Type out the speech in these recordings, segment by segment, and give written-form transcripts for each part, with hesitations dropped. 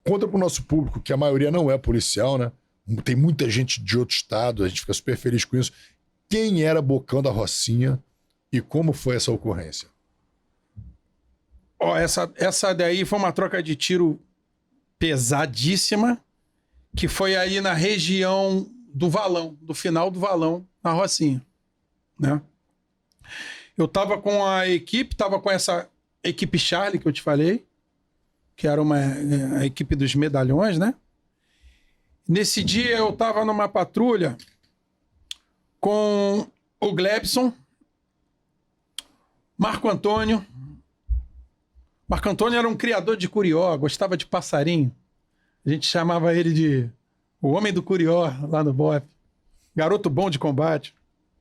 conta pro nosso público, que a maioria não é policial, né? Tem muita gente de outro estado, a gente fica super feliz com isso. Quem era Bocão da Rocinha e como foi essa ocorrência? Ó, essa daí foi uma troca de tiro pesadíssima, que foi aí na região do Valão, do final do Valão, na Rocinha, né? Eu tava com a equipe, tava com essa equipe Charlie que eu te falei, que era a equipe dos medalhões, né? Nesse dia eu tava numa patrulha com o Glebson, Marco Antônio. Marco Antônio era um criador de curió, gostava de passarinho. A gente chamava ele de o homem do curió, lá no BOP. Garoto bom de combate.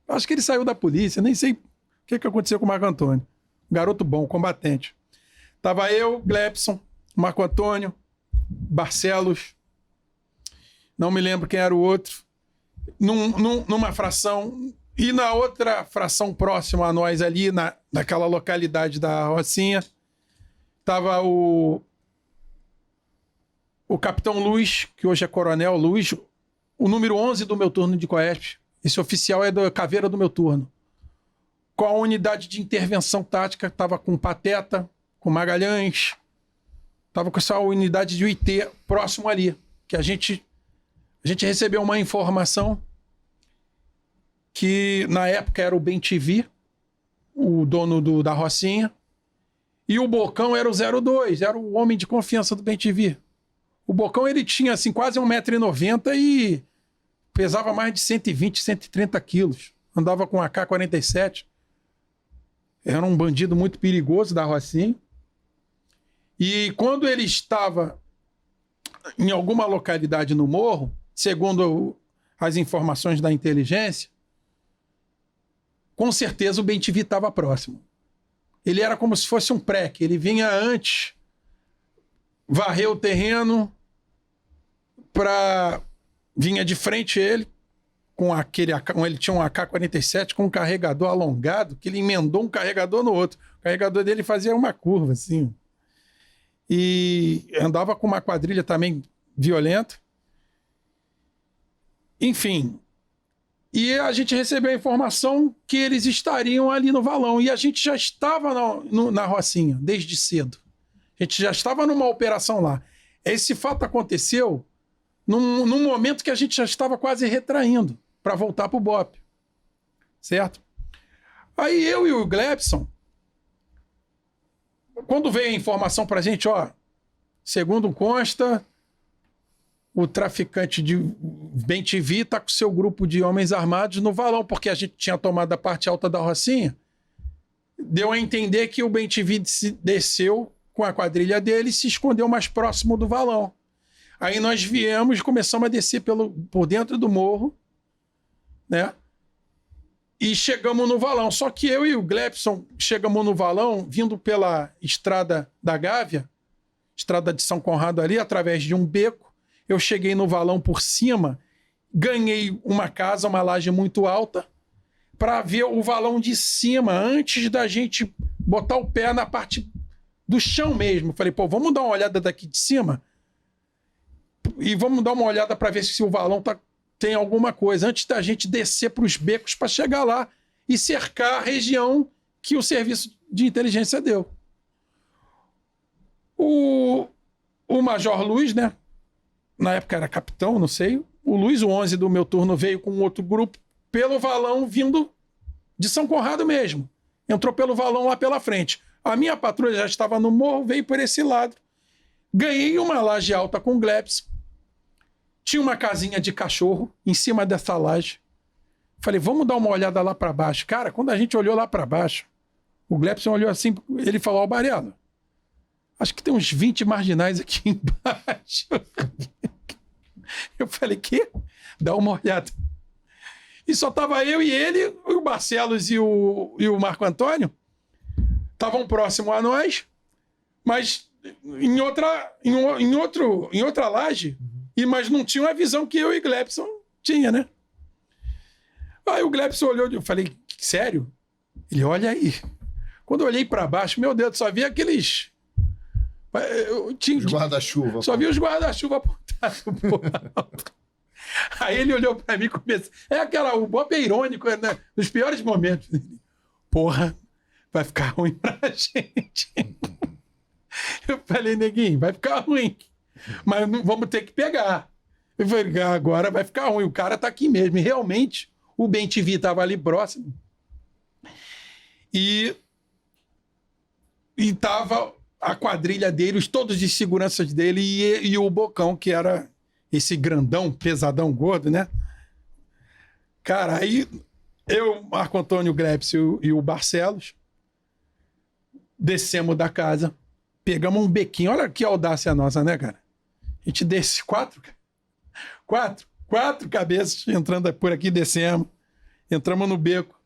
Acho que ele saiu da polícia, nem sei o que aconteceu com o Marco Antônio. Garoto bom, combatente. Tava eu, Glebson, Marco Antônio, Barcelos, não me lembro quem era o outro, numa fração, e na outra fração próxima a nós ali, naquela localidade da Rocinha, tava o Capitão Luiz, que hoje é Coronel Luiz, o número 11 do meu turno de Coesp. Esse oficial é da Caveira do meu turno. Com a unidade de intervenção tática, estava com Pateta, com Magalhães, estava com essa unidade de UIT próximo ali, que a gente recebeu uma informação que na época era o BenTV, o dono da Rocinha, e o Bocão era o 02, era o homem de confiança do BenTV. O Bocão, ele tinha assim, quase 1,90 m e pesava mais de 120, 130 quilos. Andava com AK-47. Era um bandido muito perigoso da Rocinha. E quando ele estava em alguma localidade no morro, segundo as informações da inteligência, com certeza o BenTV estava próximo. Ele era como se fosse um PREC. Ele vinha antes, varreu o terreno, vinha de frente ele, ele tinha um AK-47 com um carregador alongado, que ele emendou um carregador no outro. O carregador dele fazia uma curva, assim. E andava com uma quadrilha também violenta. Enfim. E a gente recebeu a informação que eles estariam ali no Valão. E a gente já estava na Rocinha, desde cedo. A gente já estava numa operação lá. Esse fato aconteceu num momento que a gente já estava quase retraindo para voltar para o BOP. Certo? Aí eu e o Glebson, quando veio a informação para a gente, ó, segundo consta, o traficante de BenTV está com seu grupo de homens armados no Valão, porque a gente tinha tomado a parte alta da Rocinha, deu a entender que o BenTV desceu com a quadrilha dele e se escondeu mais próximo do Valão. Aí nós viemos e começamos a descer por dentro do morro, né? E chegamos no Valão. Só que eu e o Glebson chegamos no Valão vindo pela estrada da Gávea, estrada de São Conrado ali, através de um beco. Eu cheguei no Valão por cima, ganhei uma casa, uma laje muito alta, para ver o Valão de cima, antes da gente botar o pé na parte do chão mesmo. Falei, pô, vamos dar uma olhada daqui de cima e vamos dar uma olhada para ver se o Valão tem alguma coisa, antes da gente descer para os becos para chegar lá e cercar a região que o serviço de inteligência deu. O Major Luiz, né? Na época era capitão, não sei. O Luiz, o 11 do meu turno, veio com outro grupo pelo Valão, vindo de São Conrado mesmo. Entrou pelo Valão lá pela frente. A minha patrulha já estava no morro, veio por esse lado. Ganhei uma laje alta com o Glebson. Tinha uma casinha de cachorro em cima dessa laje. Falei, vamos dar uma olhada lá para baixo. Cara, quando a gente olhou lá para baixo, o Glebson olhou assim, ele falou, ó, Barelo, acho que tem uns 20 marginais aqui embaixo. Eu falei, quê? Dá uma olhada. E só tava eu e ele, o Barcelos e o Marco Antônio. Estavam próximos a nós, mas em outra laje, mas não tinha a visão que eu e Glebson tinha, né? Aí o Glebson olhou, eu falei, sério? Ele, olha aí. Quando eu olhei para baixo, meu Deus, só vi aqueles Eu tinha, Os guarda-chuva. só vi os guarda-chuva apontados pro alto. Aí ele olhou pra mim e começou. O Bob é irônico, né? Nos piores momentos. Porra, vai ficar ruim pra gente. Eu falei, neguinho, vai ficar ruim. Mas vamos ter que pegar. Eu falei, agora vai ficar ruim. O cara tá aqui mesmo. E realmente, o Ben-TV tava ali próximo. E tava a quadrilha dele, todos de seguranças dele e o Bocão, que era esse grandão, pesadão, gordo, né? Cara, aí eu, Marco Antônio Glepsio e o Barcelos descemos da casa, pegamos um bequinho. Olha que audácia nossa, né, cara? A gente desce quatro cabeças entrando por aqui, descemos, entramos no beco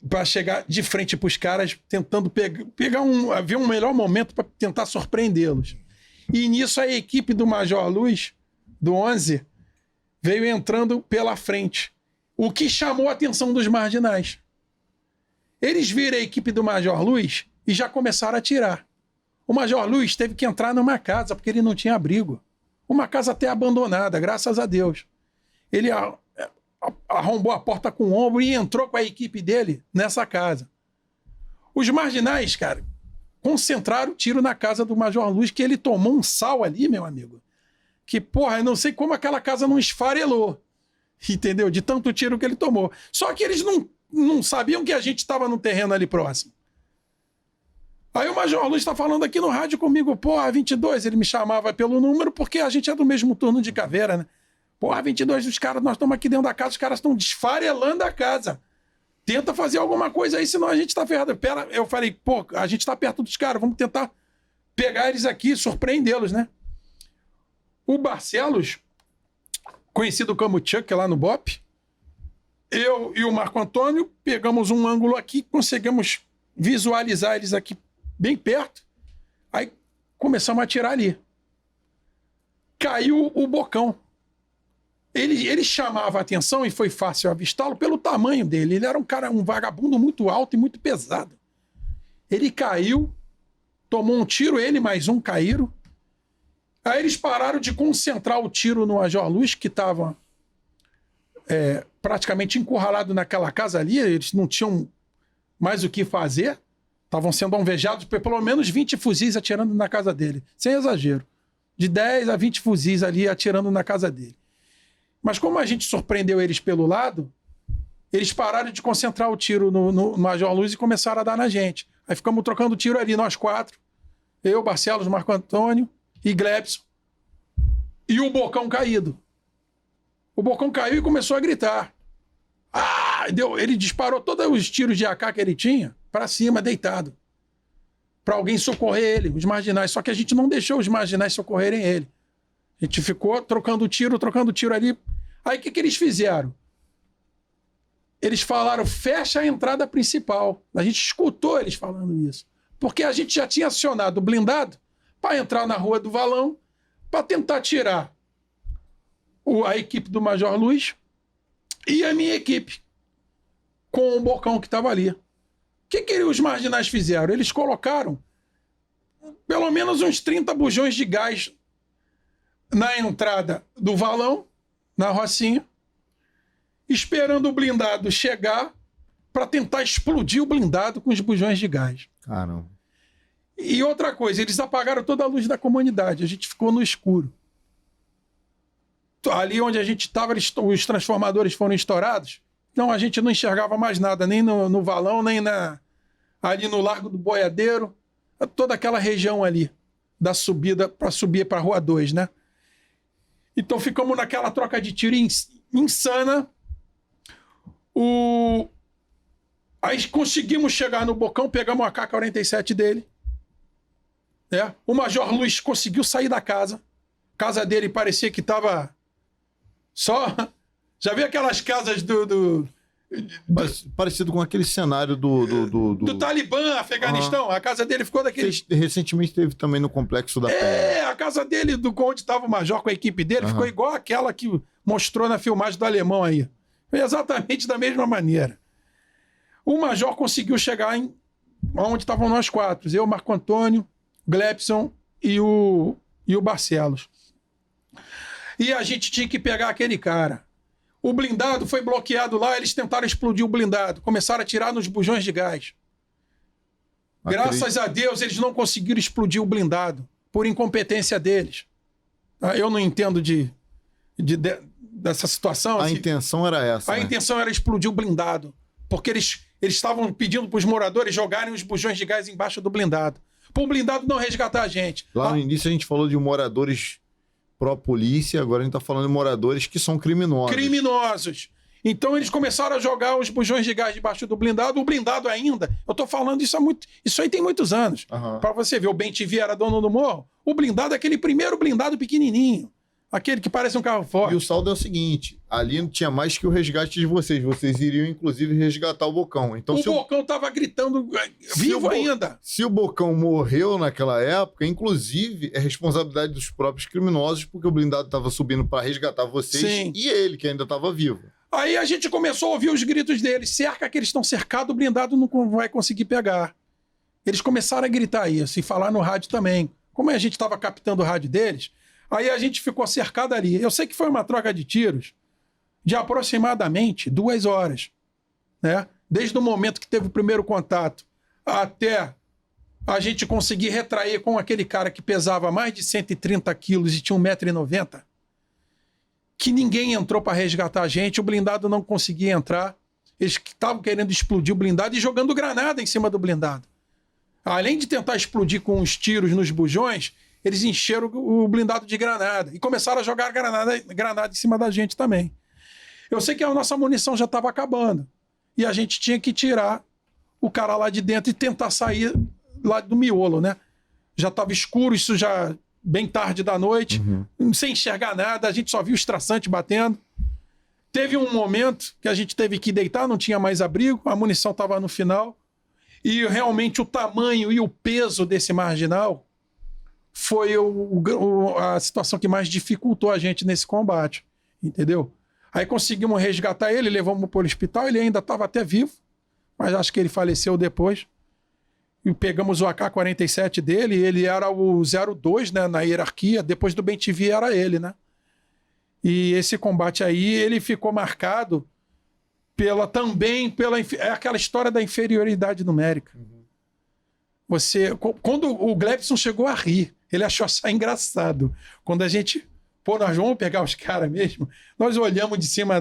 para chegar de frente para os caras, tentando ver um melhor momento para tentar surpreendê-los. E nisso a equipe do Major Luz, do 11, veio entrando pela frente, o que chamou a atenção dos marginais. Eles viram a equipe do Major Luz e já começaram a atirar. O Major Luz teve que entrar numa casa porque ele não tinha abrigo. Uma casa até abandonada, graças a Deus. Ele arrombou a porta com o ombro e entrou com a equipe dele nessa casa. Os marginais, cara, concentraram o tiro na casa do Major Luz, que ele tomou um sal ali, meu amigo. Que, porra, eu não sei como aquela casa não esfarelou. Entendeu? De tanto tiro que ele tomou. Só que eles não sabiam que a gente estava no terreno ali próximo. Aí o Major Luz está falando aqui no rádio comigo, porra, 22, ele me chamava pelo número porque a gente é do mesmo turno de caveira, né? Porra, 22 dos caras, nós estamos aqui dentro da casa, os caras estão desfarelando a casa. Tenta fazer alguma coisa aí, senão a gente tá ferrado. Pera, eu falei, pô, a gente tá perto dos caras, vamos tentar pegar eles aqui, surpreendê-los, né? O Barcelos, conhecido como Chuck lá no BOP, eu e o Marco Antônio pegamos um ângulo aqui, conseguimos visualizar eles aqui bem perto, aí começamos a atirar ali. Caiu o Bocão. Ele chamava a atenção e foi fácil avistá-lo pelo tamanho dele. Ele era um vagabundo muito alto e muito pesado. Ele caiu, tomou um tiro, ele mais um caíram. Aí eles pararam de concentrar o tiro no Major Luz, que estava praticamente encurralado naquela casa ali. Eles não tinham mais o que fazer. Estavam sendo alvejados por pelo menos 20 fuzis atirando na casa dele. Sem exagero. De 10 a 20 fuzis ali atirando na casa dele. Mas como a gente surpreendeu eles pelo lado, eles pararam de concentrar o tiro no Major Luz e começaram a dar na gente. Aí ficamos trocando tiro ali, nós quatro. Eu, Barcelos, Marco Antônio e Glepson. E o Bocão caído. O Bocão caiu e começou a gritar. Ele disparou todos os tiros de AK que ele tinha para cima, deitado. Para alguém socorrer ele, os marginais. Só que a gente não deixou os marginais socorrerem ele. A gente ficou trocando tiro ali. Aí o que eles fizeram? Eles falaram, fecha a entrada principal. A gente escutou eles falando isso. Porque a gente já tinha acionado o blindado para entrar na Rua do Valão, para tentar tirar a equipe do Major Luz e a minha equipe, com o Bocão que estava ali. O que os marginais fizeram? Eles colocaram pelo menos uns 30 bujões de gás na entrada do valão, na Rocinha, esperando o blindado chegar para tentar explodir o blindado com os bujões de gás. Caramba. E outra coisa, eles apagaram toda a luz da comunidade, a gente ficou no escuro. Ali onde a gente estava, os transformadores foram estourados, então a gente não enxergava mais nada, nem no valão, nem ali no Largo do Boiadeiro, toda aquela região ali da subida para subir para a Rua 2, né? Então ficamos naquela troca de tiro insana. Aí conseguimos chegar no Bocão, pegamos a AK-47 dele. O Major Luz conseguiu sair da casa. A casa dele parecia que estava só... Já viu aquelas casas Parecido com aquele cenário do Talibã, Afeganistão. A casa dele ficou daquele... Recentemente teve também no Complexo da Penha. A casa dele, onde estava o Major com a equipe dele, ficou igual aquela que mostrou na filmagem do Alemão aí. Foi exatamente da mesma maneira. O Major conseguiu chegar onde estavam nós quatro. Eu, Marco Antônio, Glebson e o Barcelos. E a gente tinha que pegar aquele cara. O blindado foi bloqueado lá, eles tentaram explodir o blindado, começaram a atirar nos bujões de gás. Graças a Deus, eles não conseguiram explodir o blindado, por incompetência deles. Eu não entendo dessa situação. A intenção era essa. A intenção era explodir o blindado, porque eles estavam pedindo para os moradores jogarem os bujões de gás embaixo do blindado, para o blindado não resgatar a gente. Lá no início a gente falou de moradores pró-polícia, agora a gente está falando de moradores que são criminosos. Criminosos. Então eles começaram a jogar os bujões de gás debaixo do blindado. O blindado ainda, eu tô falando isso aí tem muitos anos. Uhum. Para você ver, o BenTV era dono do morro. O blindado é aquele primeiro blindado pequenininho. Aquele que parece um carro forte. E o saldo é o seguinte, ali não tinha mais que o resgate de vocês. Vocês iriam, inclusive, resgatar o Bocão. Então, o Bocão tava gritando, vivo ainda. Se o Bocão morreu naquela época, inclusive, é responsabilidade dos próprios criminosos, porque o blindado estava subindo para resgatar vocês. Sim. E ele, que ainda estava vivo. Aí a gente começou a ouvir os gritos deles. Cerca que eles estão cercados, o blindado não vai conseguir pegar. Eles começaram a gritar isso e falar no rádio também. Como a gente estava captando o rádio deles, aí a gente ficou cercado ali. Eu sei que foi uma troca de tiros de aproximadamente 2 horas. Né? Desde o momento que teve o primeiro contato até a gente conseguir retrair com aquele cara que pesava mais de 130 quilos e tinha 1,90 m. Que ninguém entrou para resgatar a gente, o blindado não conseguia entrar. Eles estavam querendo explodir o blindado e jogando granada em cima do blindado. Além de tentar explodir com os tiros nos bujões, eles encheram o blindado de granada e começaram a jogar granada em cima da gente também. Eu sei que a nossa munição já estava acabando e a gente tinha que tirar o cara lá de dentro e tentar sair lá do miolo, né? Já estava escuro, isso já bem tarde da noite, sem enxergar nada, a gente só viu os traçantes batendo. Teve um momento que a gente teve que deitar, não tinha mais abrigo, a munição estava no final, e realmente o tamanho e o peso desse marginal foi a situação que mais dificultou a gente nesse combate, entendeu? Aí conseguimos resgatar ele, levamos para o hospital, ele ainda estava até vivo, mas acho que ele faleceu depois. E pegamos o AK-47 dele, ele era o 02, né, na hierarquia, depois do BenTV era ele, né? E esse combate aí, ele ficou marcado é aquela história da inferioridade numérica. Quando o Glebson chegou a rir, ele achou só engraçado. Quando a gente, nós vamos pegar os caras mesmo, nós olhamos de cima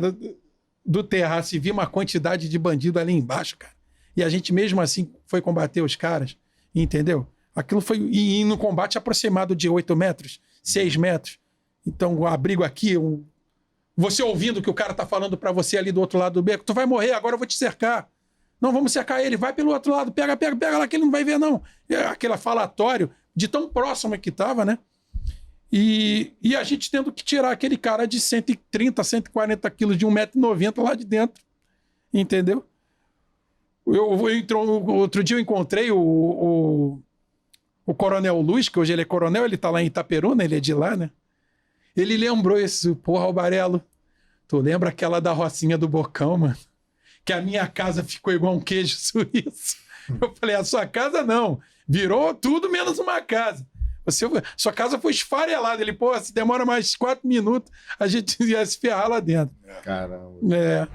do terraço e vimos uma quantidade de bandido ali embaixo, cara. E a gente mesmo assim foi combater os caras, entendeu? Aquilo foi... E no combate aproximado de 8 metros, 6 metros. Então, o abrigo aqui, você ouvindo que o cara tá falando pra você ali do outro lado do beco, tu vai morrer, agora eu vou te cercar. Não, vamos cercar ele, vai pelo outro lado, pega lá que ele não vai ver, não. Aquele falatório de tão próximo que tava, né? E a gente tendo que tirar aquele cara de 130, 140 quilos de 1,90 m lá de dentro, entendeu? Outro dia eu encontrei o Coronel Luiz, que hoje ele é coronel, ele tá lá em Itaperuna, ele é de lá, né? Ele lembrou isso, porra, Albarello, tu lembra aquela da Rocinha do Bocão, mano? Que a minha casa ficou igual um queijo suíço. Eu falei, a sua casa não, virou tudo menos uma casa. Sua casa foi esfarelada. Ele, se demora mais 4 minutos, a gente ia se ferrar lá dentro. Caramba. É.